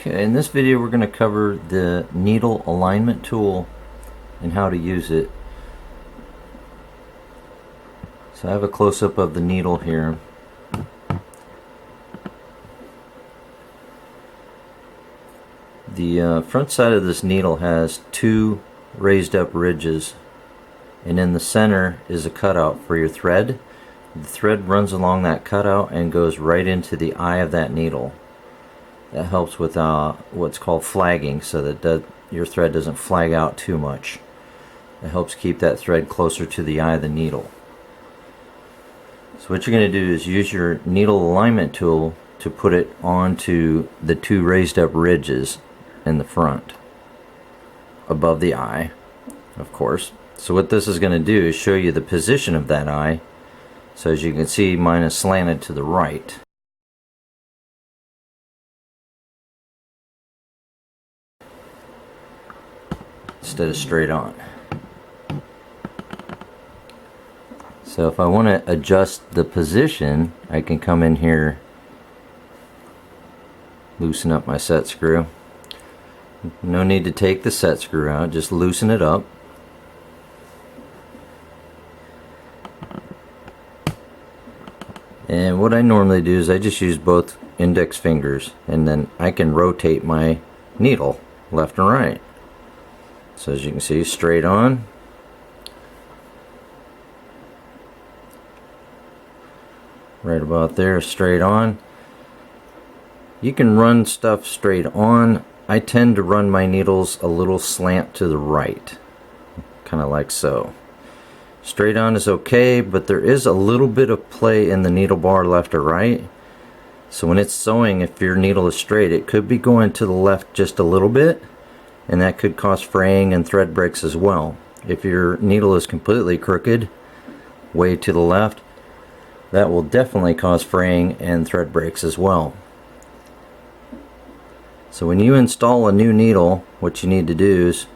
Okay, in this video we're going to cover the needle alignment tool and how to use it. So I have a close-up of the needle here. The front side of this needle has two raised up ridges, and in the center is a cutout for your thread. The thread runs along that cutout and goes right into the eye of that needle. That helps with what's called flagging, so that your thread doesn't flag out too much. It helps keep that thread closer to the eye of the needle. So what you're going to do is use your needle alignment tool to put it onto the two raised up ridges in the front, above the eye, of course. So what this is going to do is show you the position of that eye. So as you can see, mine is slanted to the right. Instead of straight on. So if I want to adjust the position, I can come in here, loosen up my set screw. No need to take the set screw out, just loosen it up. And what I normally do is I just use both index fingers, and then I can rotate my needle left and right. So as you can see, straight on, right about there, straight on. You can run stuff straight on. I tend to run my needles a little slant to the right, kind of like so. Straight on is okay, but there is a little bit of play in the needle bar left or right. So when it's sewing, if your needle is straight, it could be going to the left just a little bit, and that could cause fraying and thread breaks as well. If your needle is completely crooked, way to the left, that will definitely cause fraying and thread breaks as well. So when you install a new needle, what you need to do is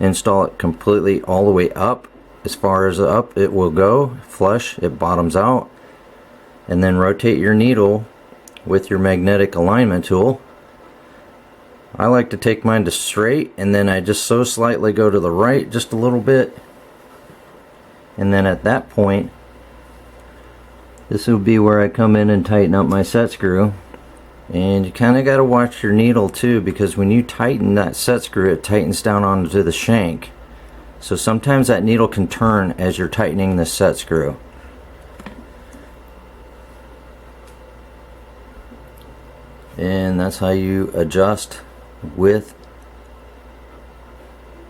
install it completely all the way up. As far as up it will go, flush, it bottoms out, and then rotate your needle with your magnetic alignment tool. I like to take mine to straight, and then I just so slightly go to the right just a little bit, and then at that point this will be where I come in and tighten up my set screw. And you kind of got to watch your needle too, because when you tighten that set screw, it tightens down onto the shank. So sometimes that needle can turn as you're tightening the set screw. And that's how you adjust with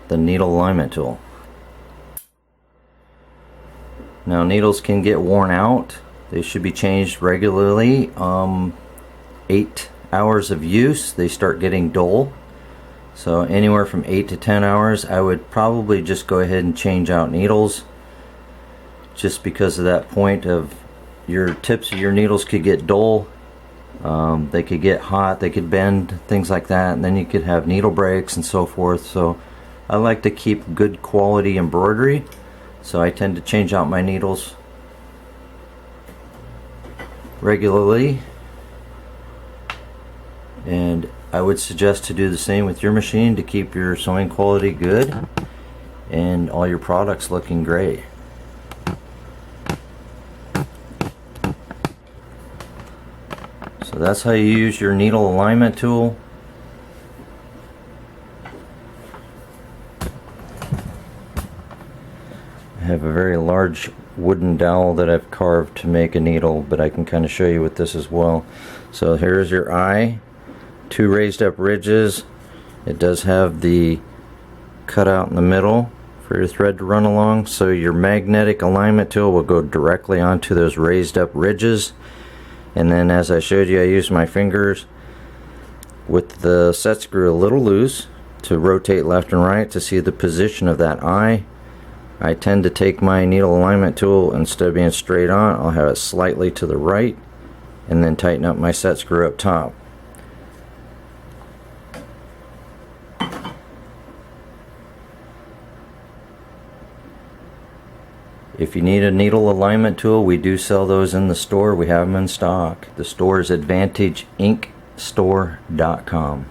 the needle alignment tool. Now needles can get worn out. They should be changed regularly. 8 hours of use, they start getting dull. So anywhere from 8 to 10 hours, I would probably just go ahead and change out needles, just because of that point of your tips of your needles could get dull. They could get hot, they could bend, things like that, and then you could have needle breaks and so forth. So I like to keep good quality embroidery, so I tend to change out my needles regularly. And I would suggest to do the same with your machine to keep your sewing quality good and all your products looking great. So that's how you use your needle alignment tool. I have a very large wooden dowel that I've carved to make a needle, but I can kind of show you with this as well. So here's your eye. Two raised up ridges. It does have the cutout in the middle for your thread to run along, so your magnetic alignment tool will go directly onto those raised up ridges. And then, as I showed you, I use my fingers with the set screw a little loose to rotate left and right to see the position of that eye. I tend to take my needle alignment tool, instead of being straight on, I'll have it slightly to the right, and then tighten up my set screw up top. If you need a needle alignment tool, we do sell those in the store. We have them in stock. The store is AdvantageInkStore.com.